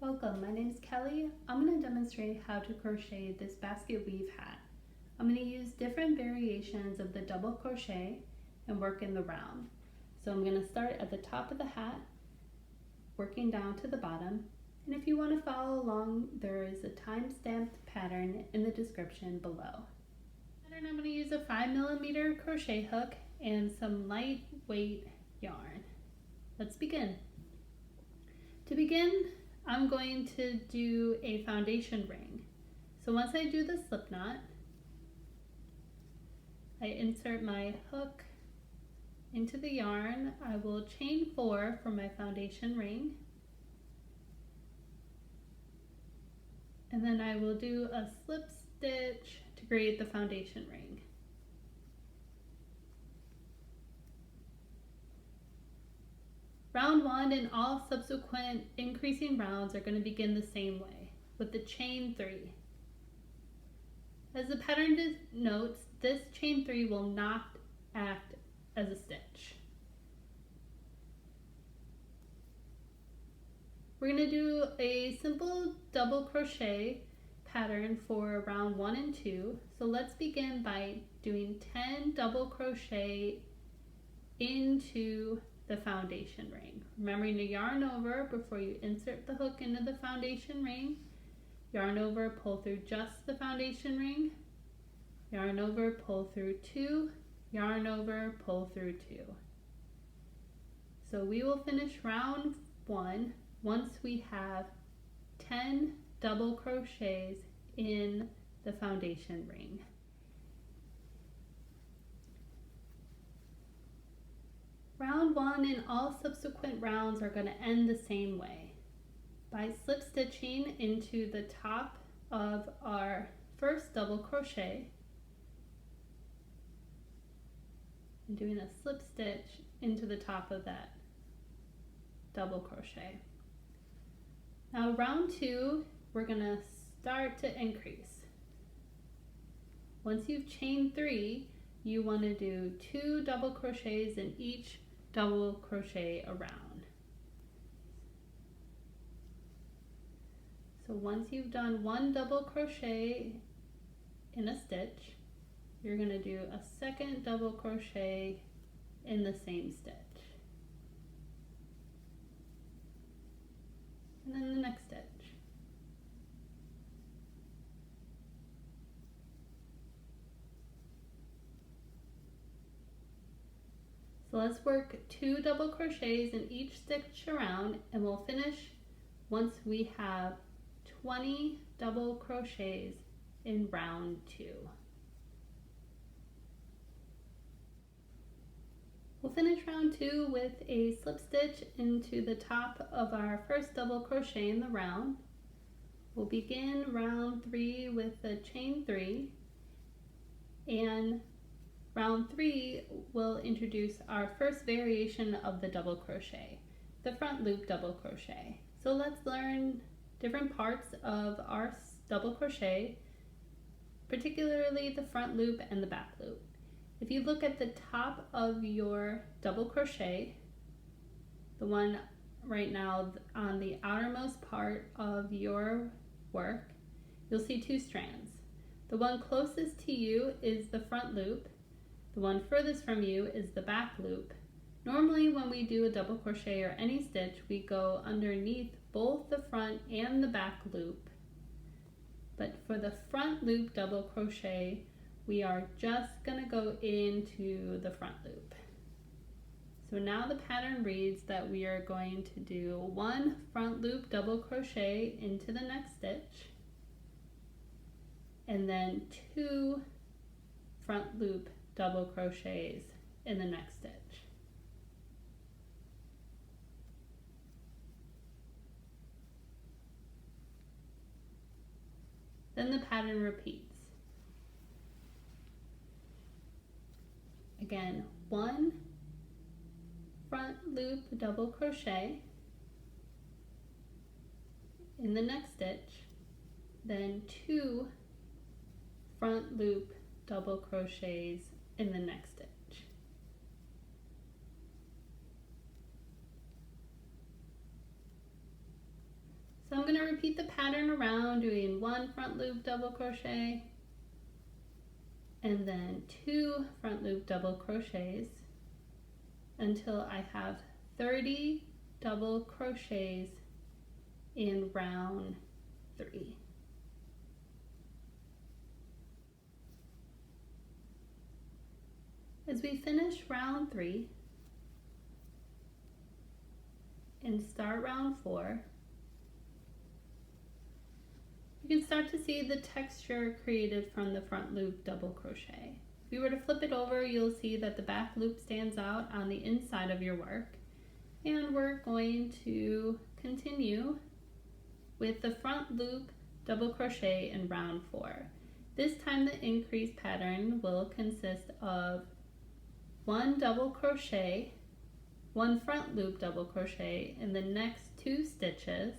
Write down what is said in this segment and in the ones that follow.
Welcome, my name is Kelly. I'm going to demonstrate how to crochet this basket weave hat. I'm going to use different variations of the double crochet and work in the round. So I'm going to start at the top of the hat, working down to the bottom. And if you want to follow along, there is a time-stamped pattern in the description below. I'm going to use a 5mm crochet hook and some lightweight yarn. Let's begin. To begin, I'm going to do a foundation ring. So once I do the slip knot, I insert my hook into the yarn. I will chain 4 for my foundation ring. And then I will do a slip stitch to create the foundation ring. Round 1 and all subsequent increasing rounds are going to begin the same way, with the chain 3. As the pattern notes, this chain 3 will not act as a stitch. We're going to do a simple double crochet pattern for round 1 and 2. So let's begin by doing 10 double crochet into the foundation ring. Remembering to yarn over before you insert the hook into the foundation ring. Yarn over, pull through just the foundation ring. Yarn over, pull through 2. Yarn over, pull through 2. So we will finish round 1 once we have 10 double crochets in the foundation ring. Round 1 and all subsequent rounds are going to end the same way, by slip stitching into the top of our first double crochet and doing a slip stitch into the top of that double crochet. Now round 2, we're going to start to increase. Once you've chained 3, you want to do 2 double crochets in each double crochet around. So once you've done 1 double crochet in a stitch, you're going to do a second double crochet in the same stitch. And then the next stitch. So let's work 2 double crochets in each stitch around, and we'll finish once we have 20 double crochets in round 2. We'll finish round 2 with a slip stitch into the top of our first double crochet in the round. We'll begin round 3 with the chain 3, and round 3 will introduce our first variation of the double crochet, the front loop double crochet. So let's learn different parts of our double crochet, particularly the front loop and the back loop. If you look at the top of your double crochet, the one right now on the outermost part of your work, you'll see 2 strands. The one closest to you is the front loop. The one furthest from you is the back loop. Normally when we do a double crochet or any stitch, we go underneath both the front and the back loop. But for the front loop double crochet, we are just going to go into the front loop. So now the pattern reads that we are going to do 1 front loop double crochet into the next stitch, and then 2 front loop double crochets in the next stitch. Then the pattern repeats. Again, 1 front loop double crochet in the next stitch, then 2 front loop double crochets in the next stitch. So I'm going to repeat the pattern around, doing 1 front loop double crochet and then 2 front loop double crochets until I have 30 double crochets in round 3. As we finish round 3 and start round 4, you can start to see the texture created from the front loop double crochet. If you were to flip it over, you'll see that the back loop stands out on the inside of your work. And we're going to continue with the front loop double crochet in round 4. This time the increase pattern will consist of 1 double crochet, 1 front loop double crochet in the next 2 stitches,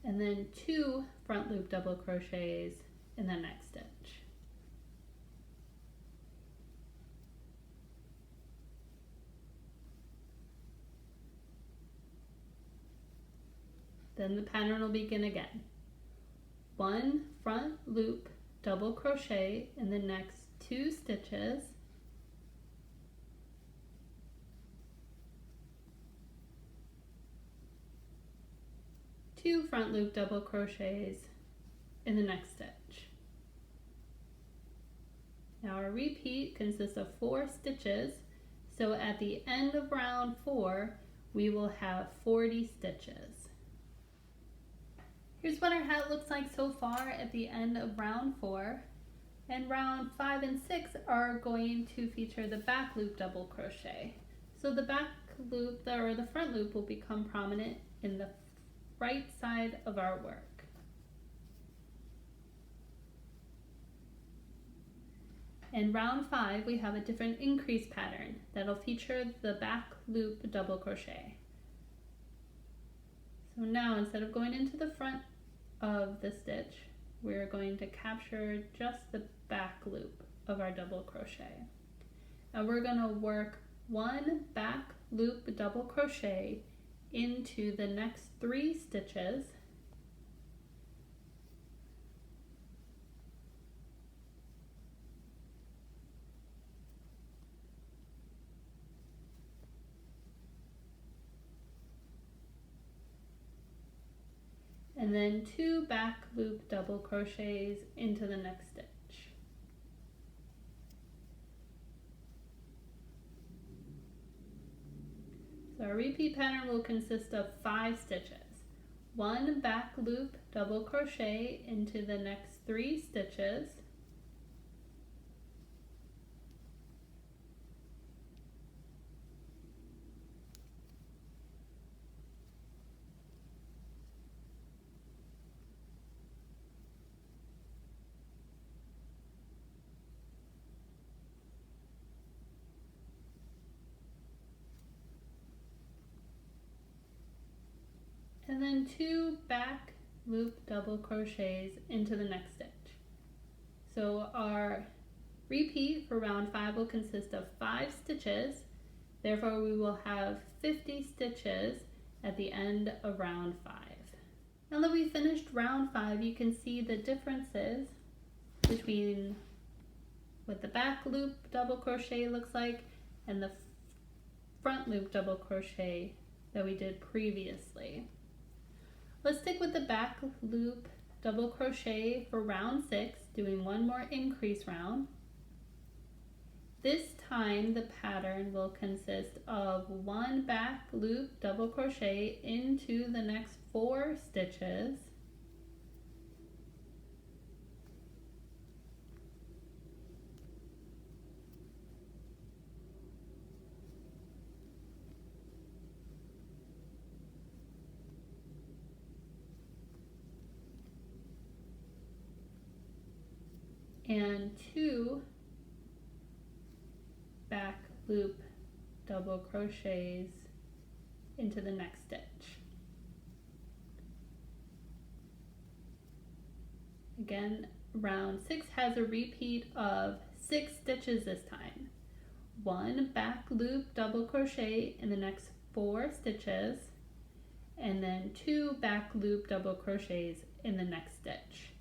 and then 2 front loop double crochets in the next stitch. Then the pattern will begin again. 1 front loop double crochet in the next 2 stitches, two front loop double crochets in the next stitch. Now our repeat consists of 4 stitches, so at the end of round 4 we will have 40 stitches. Here's what our hat looks like so far at the end of round 4, and round 5 and 6 are going to feature the back loop double crochet. So the back loop, or the front loop, will become prominent in the right side of our work. In round 5 we have a different increase pattern that'll feature the back loop double crochet. So now instead of going into the front of the stitch, we're going to capture just the back loop of our double crochet. And we're going to work 1 back loop double crochet into the next 3 stitches, and then 2 back loop double crochets into the next stitch. So our repeat pattern will consist of 5 stitches. 1 back loop double crochet into the next 3 stitches, and then 2 back loop double crochets into the next stitch. So our repeat for round 5 will consist of 5 stitches, therefore we will have 50 stitches at the end of round 5. Now that we finished round 5, you can see the differences between what the back loop double crochet looks like and the front loop double crochet that we did previously. Let's stick with the back loop double crochet for round 6, doing 1 more increase round. This time the pattern will consist of 1 back loop double crochet into the next 4 stitches, and 2 back loop double crochets into the next stitch. Again, round 6 has a repeat of 6 stitches this time. 1 back loop double crochet in the next 4 stitches, and then 2 back loop double crochets in the next stitch.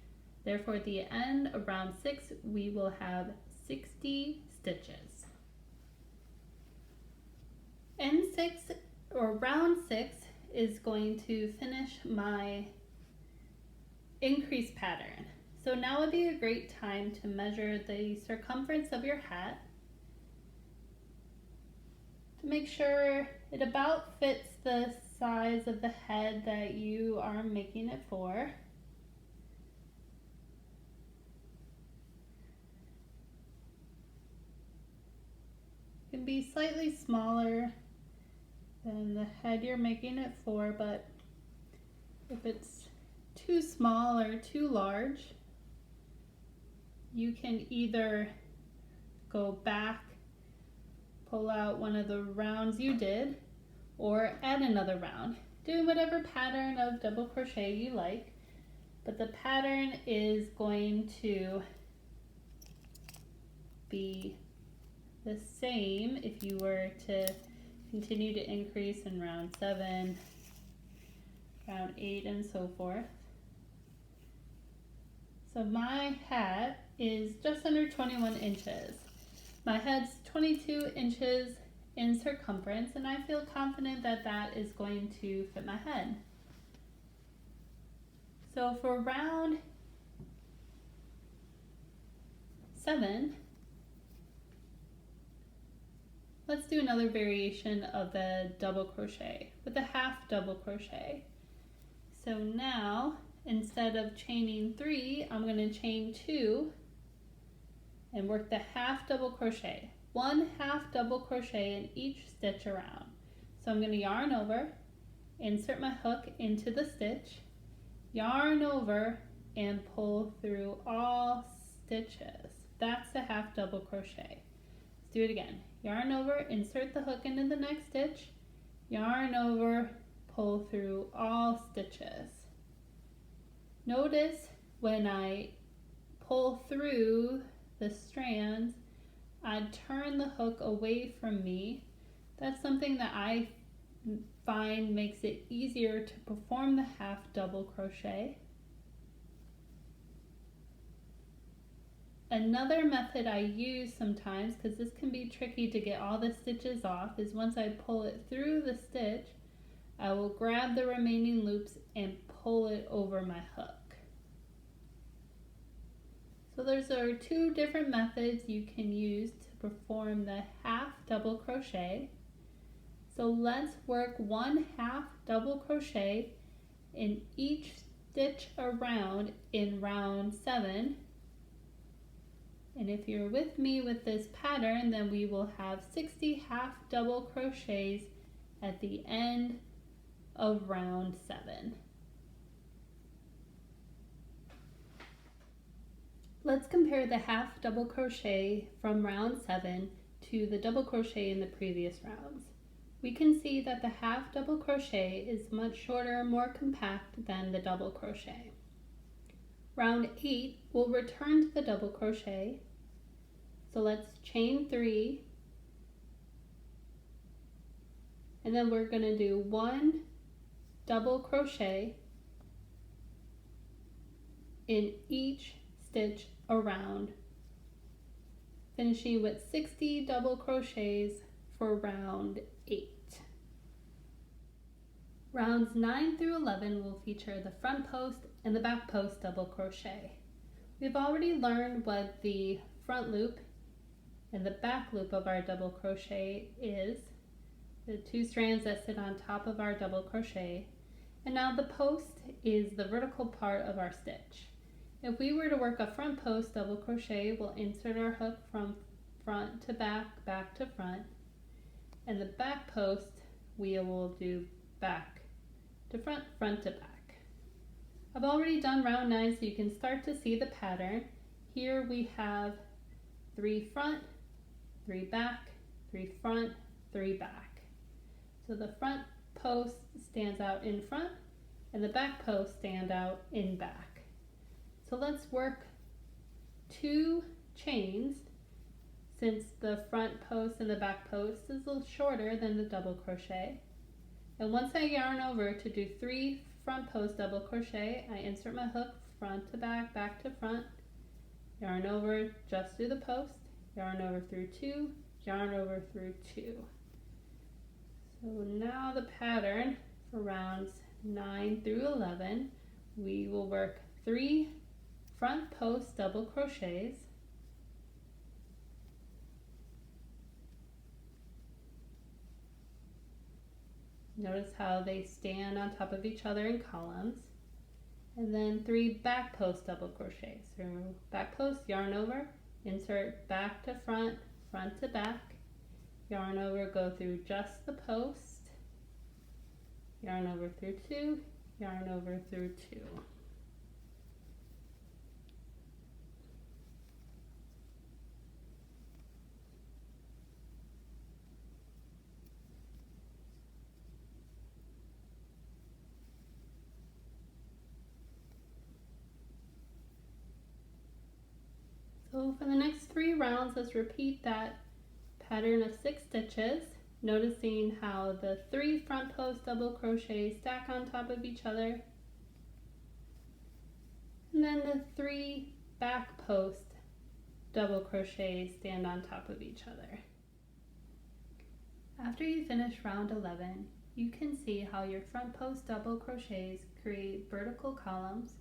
Therefore, at the end of round 6, we will have 60 stitches. N6 or round 6 is going to finish my increase pattern. So now would be a great time to measure the circumference of your hat to make sure it about fits the size of the head that you are making it for. It can be slightly smaller than the head you're making it for, but if it's too small or too large, you can either go back, pull out one of the rounds you did, or add another round. Do whatever pattern of double crochet you like, but the pattern is going to be the same if you were to continue to increase in round 7, round 8, and so forth. So my hat is just under 21 inches. My head's 22 inches in circumference, and I feel confident that that is going to fit my head. So for round 7, let's do another variation of the double crochet with a half double crochet. So now, instead of chaining 3, I'm going to chain 2 and work the half double crochet. 1 half double crochet in each stitch around. So I'm going to yarn over, insert my hook into the stitch, yarn over, and pull through all stitches. That's the half double crochet. Let's do it again. Yarn over, insert the hook into the next stitch, yarn over, pull through all stitches. Notice when I pull through the strands, I turn the hook away from me. That's something that I find makes it easier to perform the half double crochet. Another method I use sometimes, because this can be tricky to get all the stitches off, is once I pull it through the stitch, I will grab the remaining loops and pull it over my hook. So those are 2 different methods you can use to perform the half double crochet. So let's work 1 half double crochet in each stitch around in round 7. And if you're with me with this pattern, then we will have 60 half double crochets at the end of round 7. Let's compare the half double crochet from round 7 to the double crochet in the previous rounds. We can see that the half double crochet is much shorter and more compact than the double crochet. Round 8, we'll return to the double crochet. So let's chain 3, and then we're going to do 1 double crochet in each stitch around, finishing with 60 double crochets for round 8. Rounds 9 through 11 will feature the front post and the back post double crochet. We've already learned what the front loop and the back loop of our double crochet is, the 2 strands that sit on top of our double crochet, and now the post is the vertical part of our stitch. If we were to work a front post double crochet, we'll insert our hook from front to back, back to front, and the back post we will do back to front, front to back. I've already done round 9, so you can start to see the pattern. Here we have 3 front, 3 back, 3 front, 3 back. So the front post stands out in front and the back post stand out in back. So let's work 2 chains since the front post and the back post is a little shorter than the double crochet. And once I yarn over to do 3 front post double crochet, I insert my hook front to back, back to front, yarn over just through the post, yarn over through 2, yarn over through 2. So now the pattern for rounds 9 through 11, we will work 3 front post double crochets, notice how they stand on top of each other in columns, and then 3 back post double crochets. So back post, yarn over, insert back to front, front to back, yarn over, go through just the post, yarn over through 2, yarn over through 2. So for the next 3 rounds, let's repeat that pattern of 6 stitches, noticing how the 3 front post double crochets stack on top of each other, and then the 3 back post double crochets stand on top of each other. After you finish round 11, you can see how your front post double crochets create vertical columns,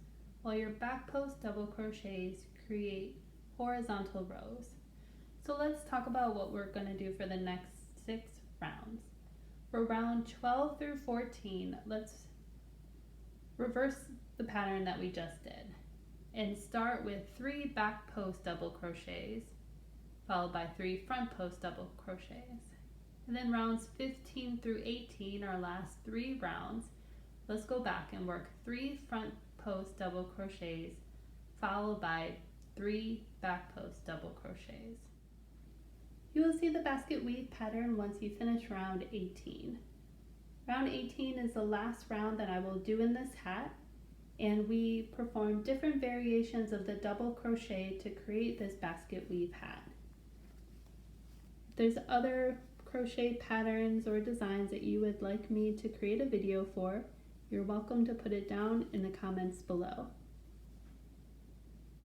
while your back post double crochets create horizontal rows. So let's talk about what we're going to do for the next 6 rounds. For round 12 through 14, let's reverse the pattern that we just did and start with 3 back post double crochets followed by 3 front post double crochets. And then rounds 15 through 18, our last 3 rounds, let's go back and work 3 front post double crochets followed by 3 back post double crochets. You will see the basket weave pattern once you finish round 18. Round 18 is the last round that I will do in this hat, and we perform different variations of the double crochet to create this basket weave hat. If there's other crochet patterns or designs that you would like me to create a video for, you're welcome to put it down in the comments below.